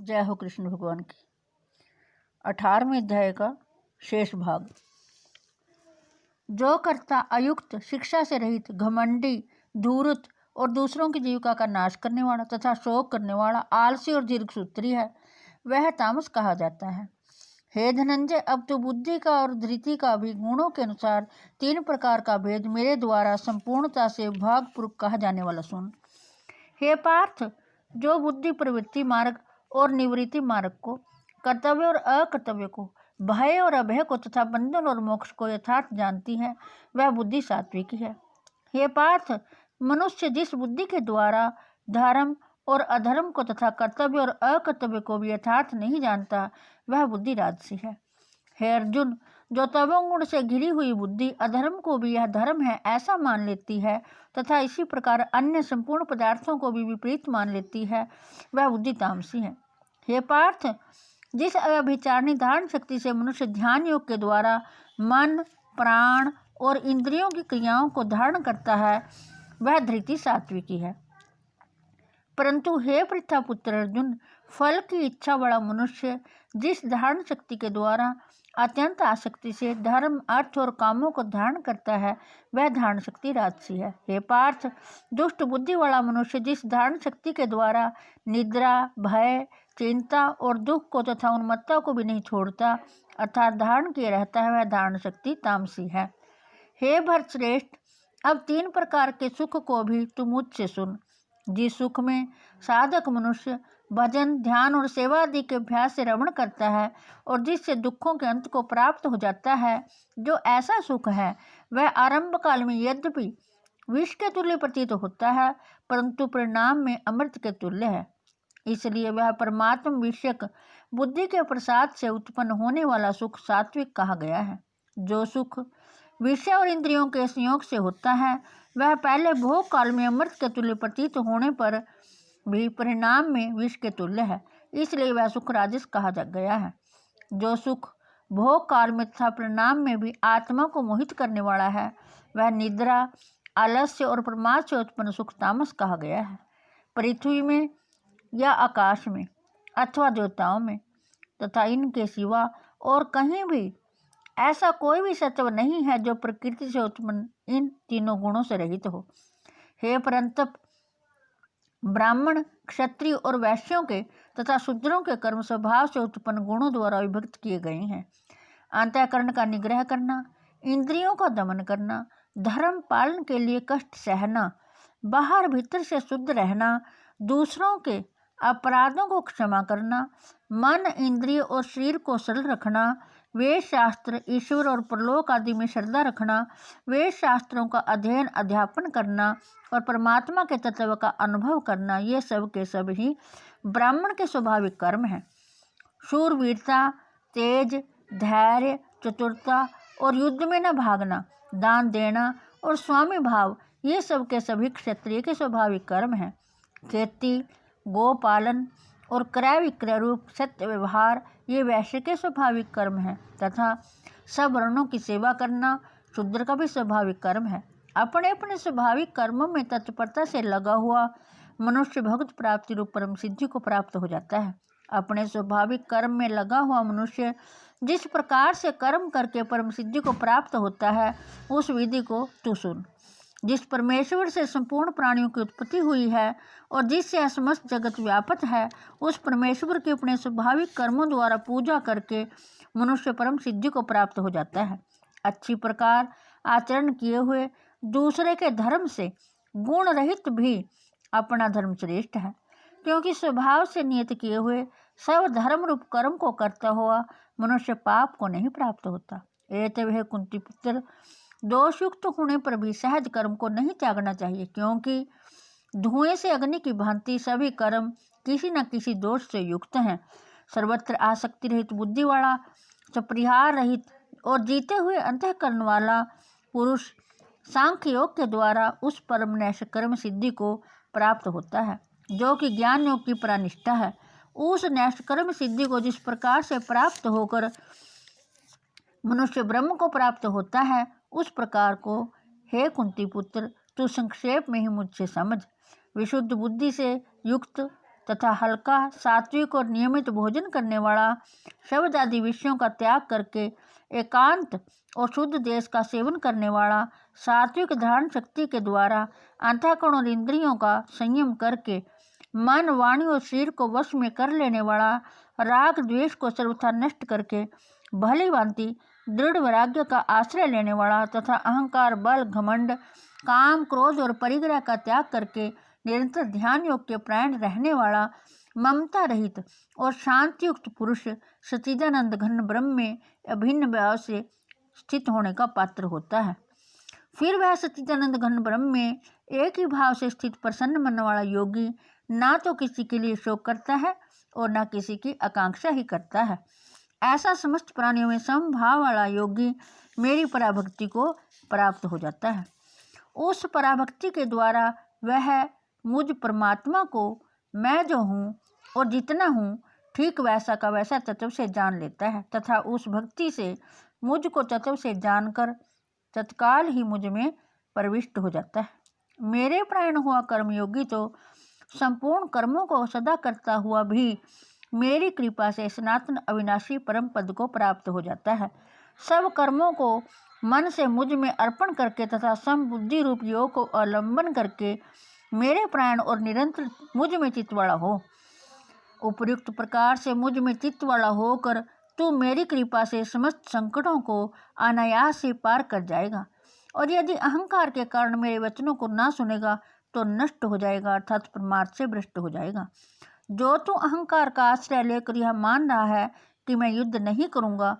जय हो कृष्ण भगवान की। 18वें अध्याय का शेष भाग। जो कर्ता अयुक्त, शिक्षा से रहित, घमंडी, धूर्त और दूसरों की जीविका का नाश करने वाला तथा शोक करने वाला, आलसी और दीर्घसूत्री है, वह तामस कहा जाता है। हे धनंजय, अब तो बुद्धि का और धृति का भी गुणों के अनुसार 3 प्रकार का भेद मेरे द्वारा संपूर्णता से भागपूर्वक कहा जाने वाला सुन। हे पार्थ, जो बुद्धि प्रवृत्ति मार्ग और निवृत्ति मार्ग को, कर्तव्य और अकर्तव्य को, भय और अभय को तथा बंधन और मोक्ष को यथार्थ जानती है, वह बुद्धि सात्विकी है। हे पार्थ, मनुष्य जिस बुद्धि के द्वारा धर्म और अधर्म को तथा कर्तव्य और अकर्तव्य को भी यथार्थ नहीं जानता, वह बुद्धि राजसी है। हे अर्जुन, जो तमोगुण से घिरी हुई बुद्धि अधर्म को भी यह धर्म है ऐसा मान लेती है तथा इसी प्रकार अन्य संपूर्ण पदार्थों को भी विपरीत मान लेती है, वह बुद्धि तामसी है। हे पार्थ, जिस अव्यभिचारिणी धारण शक्ति से मनुष्य ध्यान योग के द्वारा मन, प्राण और इंद्रियों की क्रियाओं को धारण करता है, वह धृति सात्विकी है। परंतु हे पृथ्वीपुत्र अर्जुन, फल की इच्छा वाला मनुष्य जिस धारण शक्ति के द्वारा अत्यंत आसक्ति से धर्म, अर्थ और कामों को धारण करता है, वह धारण शक्ति राजसी है। हे पार्थ, दुष्ट बुद्धि वाला मनुष्य जिस धारण शक्ति के द्वारा निद्रा, भय, चिंता और दुख को तथा उन्मत्ता को भी नहीं छोड़ता अर्थात धारण किए रहता है, वह धारण शक्ति तामसी है। हे भरतश्रेष्ठ, अब 3 प्रकार के सुख को भी तू मुझसे सुन। जिस सुख में साधक मनुष्य भजन, ध्यान और सेवा आदि के अभ्यास से रमण करता है और जिससे दुखों के अंत को प्राप्त हो जाता है, जो ऐसा सुख है वह आरंभ काल में यद्यपि विष के तुल्य प्रतीत होता है, परंतु परिणाम में अमृत के तुल्य है। इसलिए वह परमात्मा विषयक बुद्धि के प्रसाद से उत्पन्न होने वाला सुख सात्विक कहा गया है। जो सुख विषय और इंद्रियों के संयोग से होता है, वह पहले भोग काल में अमृत के तुल्य प्रतीत होने पर भी परिणाम में विष के तुल्य है, इसलिए वह सुख राजस कहा गया है। जो सुख भोग काल में तथा परिणाम में भी आत्मा को मोहित करने वाला है, वह निद्रा, आलस्य और प्रमाद से उत्पन्न सुख तामस कहा गया है। पृथ्वी में या आकाश में अथवा देवताओं में तथा इनके सिवा और कहीं भी ऐसा कोई भी सत्व नहीं है जो प्रकृति से उत्पन्न इन तीनों गुणों से रहित हो। हे परंतप, ब्राह्मण, क्षत्रिय और वैश्यों के तथा शूद्रों के कर्म स्वभाव से उत्पन्न गुणों द्वारा विभक्त किए गए हैं। अंतःकरण का निग्रह करना, इंद्रियों का दमन करना, धर्म पालन के लिए कष्ट सहना, बाहर भीतर से शुद्ध रहना, दूसरों के अपराधों को क्षमा करना, मन, इंद्रिय और शरीर को सरल रखना, वेद शास्त्र, ईश्वर और परलोक आदि में श्रद्धा रखना, वेद शास्त्रों का अध्ययन अध्यापन करना और परमात्मा के तत्व का अनुभव करना, ये सब के सब ही ब्राह्मण के स्वाभाविक कर्म हैं। शूरवीरता, तेज, धैर्य, चतुरता और युद्ध में न भागना, दान देना और स्वामी भाव, ये सब के सभी क्षत्रिय के स्वाभाविक कर्म हैं। खेती, गोपालन और क्रय विक्रय रूप सत्य व्यवहार, ये वैश्य के स्वाभाविक कर्म हैं तथा सब वर्णों की सेवा करना शूद्र का भी स्वाभाविक कर्म है। अपने अपने स्वाभाविक कर्मों में तत्परता से लगा हुआ मनुष्य भगवत प्राप्ति रूप परम सिद्धि को प्राप्त हो जाता है। अपने स्वाभाविक कर्म में लगा हुआ मनुष्य जिस प्रकार से कर्म करके परम सिद्धि को प्राप्त होता है, उस विधि को तू सुन। जिस परमेश्वर से संपूर्ण प्राणियों की उत्पत्ति हुई है और जिससे समस्त जगत व्यापक है, उस परमेश्वर के अपने स्वाभाविक कर्मों द्वारा पूजा करके मनुष्य परम सिद्धि को प्राप्त हो जाता है। अच्छी प्रकार आचरण किए हुए दूसरे के धर्म से गुण रहित भी अपना धर्म श्रेष्ठ है, क्योंकि स्वभाव से नियत किए हुए सब धर्म रूप कर्म को करता हुआ मनुष्य पाप को नहीं प्राप्त होता। एतव कुंती पुत्र, दोषयुक्त होने पर भी सहज कर्म को नहीं त्यागना चाहिए, क्योंकि धुएं से अग्नि की भांति सभी कर्म किसी न किसी दोष से युक्त हैं। सर्वत्र आसक्ति रहित बुद्धि वाला, सपरिहार रहित और जीते हुए अंतःकरण वाला पुरुष सांख्य योग के द्वारा उस परम नैश कर्म सिद्धि को प्राप्त होता है, जो कि ज्ञान योग की प्रानिष्ठा है। उस नैश कर्म सिद्धि को जिस प्रकार से प्राप्त होकर मनुष्य ब्रह्म को प्राप्त होता है, उस प्रकार को हे कुंती पुत्र तू संक्षेप में ही मुझसे समझ। विशुद्ध बुद्धि से युक्त तथा हल्का, सात्विक और नियमित भोजन करने वाला, शब्द आदि विषयों का त्याग करके एकांत और शुद्ध देश का सेवन करने वाला, सात्विक धारण शक्ति के द्वारा अंतःकरण और इंद्रियों का संयम करके मन, वाणी और शरीर को वश में कर लेने वाला, राग द्वेष को सर्वथा नष्ट करके भली भांति दृढ़ वैराग्य का आश्रय लेने वाला तथा अहंकार, बल, घमंड, काम, क्रोध और परिग्रह का त्याग करके निरंतर ध्यान योग के प्राण रहने वाला, ममता रहित और शांतियुक्त पुरुष सच्चिदानंद घन ब्रह्म में अभिन्न भाव से स्थित होने का पात्र होता है। फिर वह सच्चिदानंद घन ब्रह्म में एक ही भाव से स्थित प्रसन्न मन वाला योगी ना तो किसी के लिए शोक करता है और न किसी की आकांक्षा ही करता है। ऐसा समस्त प्राणियों में समभाव वाला योगी मेरी पराभक्ति को प्राप्त हो जाता है। उस पराभक्ति के द्वारा वह मुझ परमात्मा को मैं जो हूँ और जितना हूँ ठीक वैसा का वैसा तत्व से जान लेता है तथा उस भक्ति से मुझ को तत्व से जानकर तत्काल ही मुझ में प्रविष्ट हो जाता है। मेरे प्राण हुआ कर्मयोगी तो संपूर्ण कर्मों को सदा करता हुआ भी मेरी कृपा से सनातन अविनाशी परम पद को प्राप्त हो जाता है। सब कर्मों को मन से मुझ में अर्पण करके तथा समबुद्धि रूप योग को अवलंबन करके मेरे प्राण और निरंतर मुझ में चित्त वाला हो। उपयुक्त प्रकार से मुझ में चित्त वाला होकर तू मेरी कृपा से समस्त संकटों को अनायास से पार कर जाएगा और यदि अहंकार के कारण मेरे वचनों को ना सुनेगा तो नष्ट हो जाएगा, अर्थात परमार्थ से भ्रष्ट हो जाएगा। जो तू अहंकार का आश्रय लेकर यह मान रहा है कि मैं युद्ध नहीं करूंगा,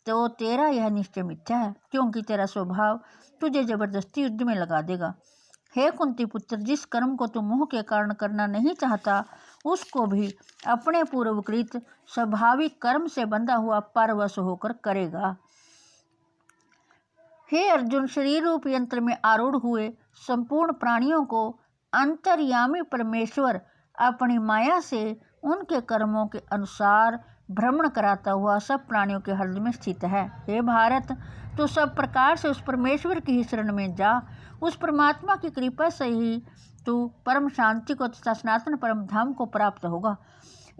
तो तेरा यह निश्चय मिथ्या है, क्योंकि तेरा स्वभाव तुझे जबरदस्ती युद्ध में लगा देगा। हे कुंती पुत्र, जिस कर्म को तू मोह के कारण करना नहीं चाहता उसको भी अपने पूर्वकृत स्वाभाविक कर्म से बंधा हुआ परवश होकर करेगा। हे अर्जुन, शरीर रूप यंत्र में आरूढ़ हुए संपूर्ण प्राणियों को अंतर्यामी परमेश्वर अपनी माया से उनके कर्मों के अनुसार भ्रमण कराता हुआ सब प्राणियों के हृदय में स्थित है। हे भारत, तो सब प्रकार से उस परमेश्वर की ही शरण में जा। उस परमात्मा की कृपा से ही तू परम शांति को तथा सनातन परम धाम को प्राप्त होगा।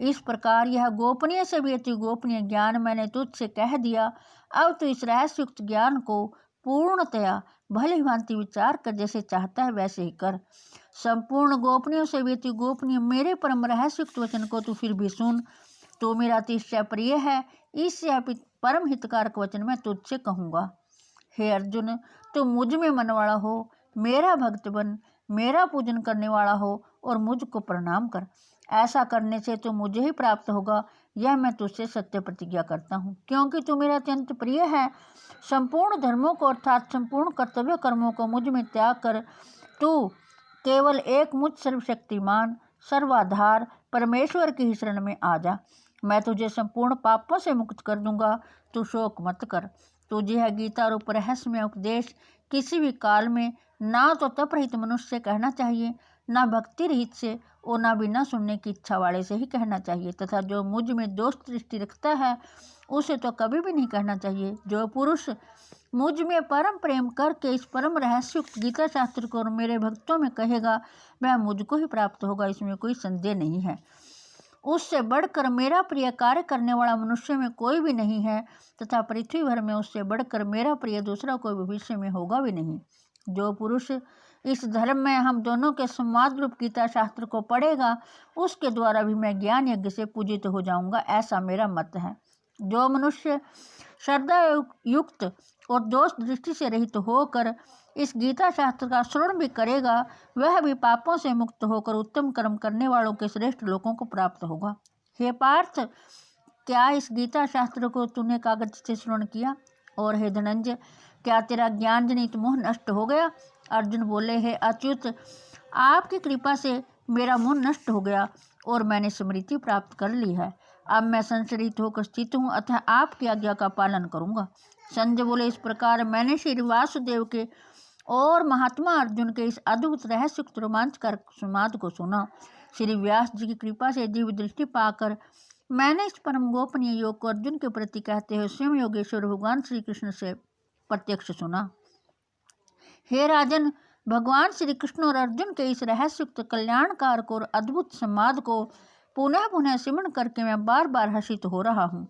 इस प्रकार यह गोपनीय से भी अति गोपनीय ज्ञान मैंने तुझसे कह दिया। अब तू इस रहस्युक्त ज्ञान को पूर्णतया भली भांति विचार कर जैसे चाहता है वैसे ही कर। संपूर्ण गोपनीयों से भी अति गोपनीय मेरे परम रहस्युक्त वचन को तू फिर भी सुन। तो मेरा अतिशय प्रिय है, इससे परम हितकारक वचन मैं तुझसे कहूँगा। हे अर्जुन, तू मुझ में मन वाला हो, मेरा भक्त बन, मेरा पूजन करने वाला हो और मुझको प्रणाम कर। ऐसा करने से तो मुझे ही प्राप्त होगा, यह मैं तुझसे सत्य प्रतिज्ञा करता हूँ, क्योंकि तू मेरा अत्यंत प्रिय है। संपूर्ण धर्मों को अर्थात संपूर्ण कर्तव्य कर्मों को मुझ में त्याग कर तू केवल एक मुझ सर्वशक्तिमान सर्वाधार परमेश्वर की ही शरण में आ जा। मैं तुझे संपूर्ण पापों से मुक्त कर दूंगा, तू शोक मत कर। तुझे यह गीता रूप रहस्यमय उपदेश किसी भी काल में ना तो तप रहित मनुष्य से कहना चाहिए, ना भक्ति रहित से और ना बिना सुनने की इच्छा वाले से ही कहना चाहिए, तथा जो मुझ में दोष दृष्टि रखता है उसे तो कभी भी नहीं कहना चाहिए। जो पुरुष मुझ में परम प्रेम करके इस परम रहस्युक्त गीता शास्त्र को और मेरे भक्तों में कहेगा वह मुझको ही प्राप्त होगा, इसमें कोई संदेह नहीं है। उससे बढ़कर मेरा प्रिय कार्य करने वाला मनुष्य में कोई भी नहीं है तथा पृथ्वी भर में उससे बढ़कर मेरा प्रिय दूसरा कोई भविष्य में होगा भी नहीं। जो पुरुष इस धर्म में हम दोनों के संवाद रूप गीता शास्त्र को पढ़ेगा उसके द्वारा भी मैं ज्ञान यज्ञ से पूजित हो जाऊंगा, ऐसा मेरा मत है। जो मनुष्य श्रद्धा युक्त और दोष दृष्टि से रहित होकर इस गीता शास्त्र का श्रवण भी करेगा वह भी पापों से मुक्त होकर उत्तम कर्म करने वालों के श्रेष्ठ लोगों को प्राप्त होगा। हे पार्थ, क्या इस गीता शास्त्र को तूने कागज से श्रवण किया? और हे धनंजय, क्या तेरा ज्ञान जनित मोह नष्ट हो गया? अर्जुन बोले, हे अच्युत, आपकी कृपा से मेरा मोह नष्ट हो गया और मैंने स्मृति प्राप्त कर ली है। अब मैं संशयित होकर स्थित हूँ, अतः आपकी आज्ञा का पालन करूँगा। संजय बोले, इस प्रकार मैंने श्री वासुदेव के और महात्मा अर्जुन के इस अद्भुत रहस्युक्त रोमांचकर संवाद को सुना। श्री व्यास जी की कृपा से दिव्य दृष्टि पाकर मैंने इस परम गोपनीय योग को अर्जुन के प्रति कहते हुए स्वयं योगेश्वर भगवान श्री कृष्ण से प्रत्यक्ष सुना। हे राजन, भगवान श्री कृष्ण और अर्जुन के इस रहस्युक्त कल्याणकारक और अद्भुत संवाद को पुनः पुनः सिमरण करके मैं बार बार हर्षित हो रहा हूँ।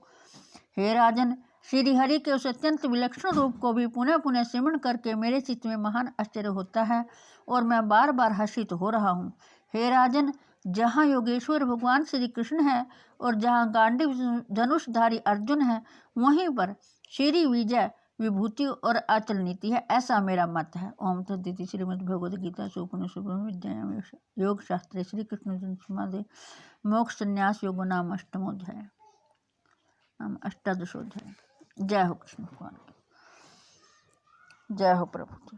हे राजन, श्री हरि के उस अत्यंत विलक्षण रूप को भी पुनः पुनः सिमरण करके मेरे चित्त में महान आश्चर्य होता है और मैं बार बार हर्षित हो रहा हूँ। हे राजन, जहाँ योगेश्वर भगवान श्री कृष्ण है और जहाँ गांडीव धनुषधारी अर्जुन है, वहीं पर श्री विजय विभूति और अचल नीति है, ऐसा मेरा मत है। ओम तद्दिति। श्रीमद् भगवद गीता उपनिषद विद्यायाम योग शास्त्रे श्री कृष्ण जन्म समाधि मोक्ष संन्यास योगो नाम अष्टमोध्याय नाम अष्टादशोध्याय। जय हो कृष्ण भगवान, जय हो प्रभु।